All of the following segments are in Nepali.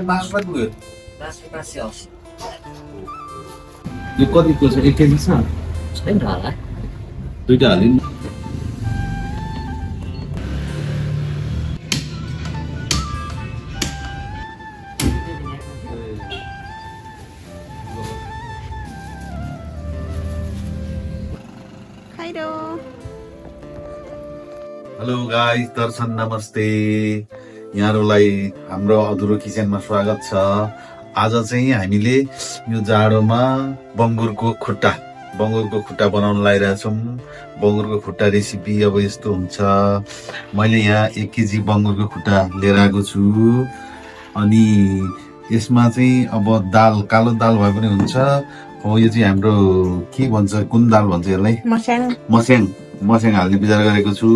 बासमती पुग्यो बासमती 80 यो कतिको छ 1 केजी छ छैन होला दुईटा हालिन् हेलो गाइस दर्शन नमस्ते यहाँहरुलाई हाम्रो अधुरो किचनमा स्वागत छ आज चाहिँ हामीले यो जाडोमा बङ्गुरको खुट्टा बनाउन लागिरहेछौं बङ्गुरको खुट्टा रेसिपी अब यस्तो हुन्छ मैले यहाँ 1 केजी बङ्गुरको खुट्टा लिएर आएको छु अनि यसमा चाहिँ अब दाल कालो दाल भए पनि हुन्छ अब यो चाहिँ हाम्रो के भन्छ कुन दाल भन्छ यसलाई मस्याङ हाल्ने विचार गरेको छु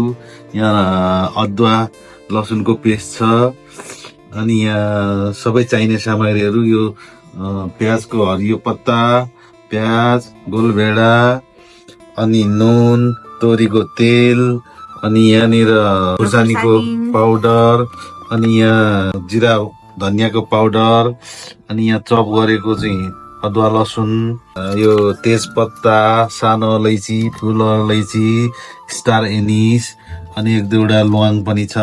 यहाँ अदुवा लसुनको पेस्ट छ अनि यहाँ सबै चाहिने सामग्रीहरू यो प्याजको हरियो पत्ता प्याज गोलभेडा अनि नुन तोरीको तेल अनि यहाँनिर खुर्सानीको पाउडर अनि यहाँ जिरा धनियाको पाउडर अनि यहाँ चप गरेको चाहिँ अदुवा लसुन यो तेजपत्ता सानो अलैची ठुलो अलैची स्टार एनिस अनि 1-2 ल्वाङ पनि छ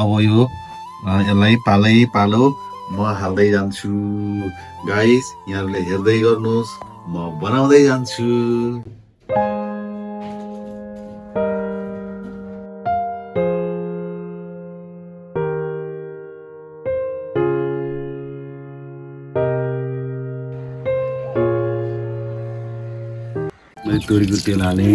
अब यो यसलाई पालै पालो म हाल्दै जान्छु गाइस यहाँहरुले हेर्दै गर्नुस् म बनाउँदै जान्छु तोरीको तेल हाले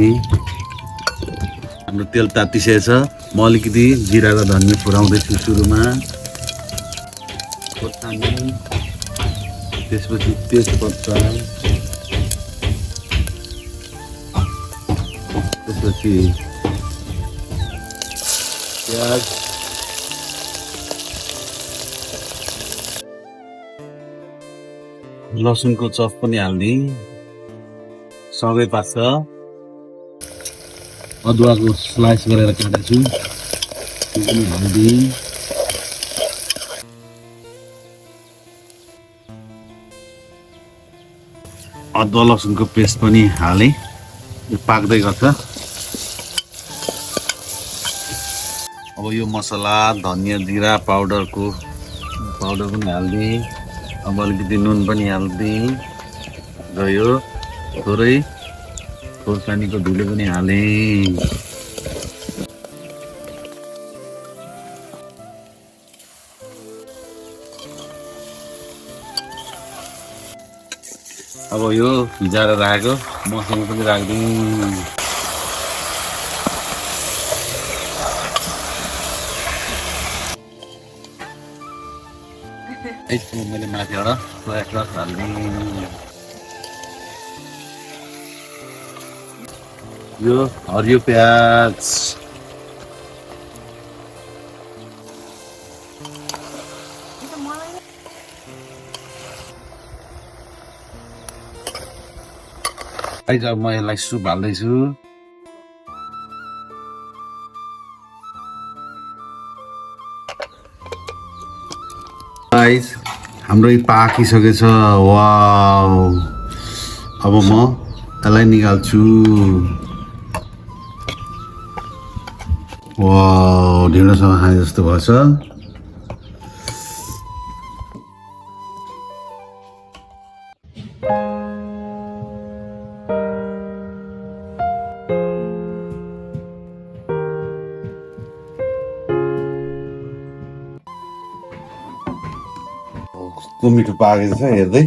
हाम्रो तेल तातिसकेछ म अलिकति जिरा र धनिया फुराउँदैछु सुरुमा खोर्सानी त्यसपछि तेजपत्ता त्यसपछि प्याज लसुनको चप पनि हाल्दिए सँगै पार्छ अदुवाको स्लाइस गरेर काटेको छु त्यो पनि हाल्दिए अदुवा लसुनको पेस्ट पनि हाले यो पाक्दै गर्छ अब यो मसला धनिया जिरा पाउडर पनि हाल्दिए अब अलिकति नुन पनि हाल्दिए र यो थोरै खोर्सानीको धुलो पनि हाले अब यो भिजाएर राखेको मसँग पनि राख्दिउँ मैले माथिबाट सोया सस हाल्दिउँ यो हरियो प्याज अहिले अब म यसलाई सुप हाल्दैछु गाइस हाम्रो यो पाकिसकेछ वाउ अब म यसलाई निकाल्छु वाउ ढिँडोसँग खाए जस्तो भएछ कस्तो मिठो पाकेको छ हेर्दै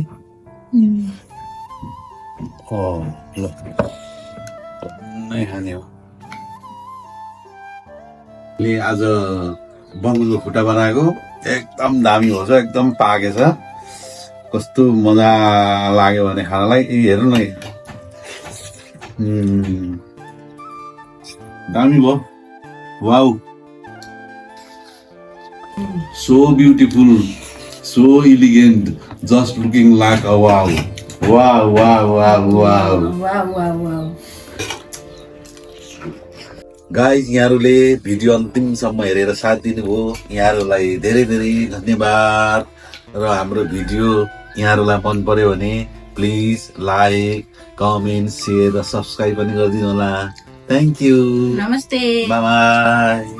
ल नै खाने हो आज बङ्गुरको खुट्टा बनाएको एकदम दामी हो एकदम पाकेछ कस्तो मजा लाग्यो भने खानलाई हेर्नु न दामी भयो wow so beautiful so elegant just looking like a wow wow wow wow wow wow wow wow guys यहाँहरूले भिडियो अन्तिमसम्म हेरेर साथ दिनुभयो, यहाँहरूलाई धेरै धेरै धन्यवाद। र हाम्रो भिडियो यहाँहरूलाई मन पर्यो भने प्लिज लाइक, कमेन्ट, सेयर र सब्सक्राइब पनि गरिदिनु होला। थ्याङ्क यू, नमस्ते। By by.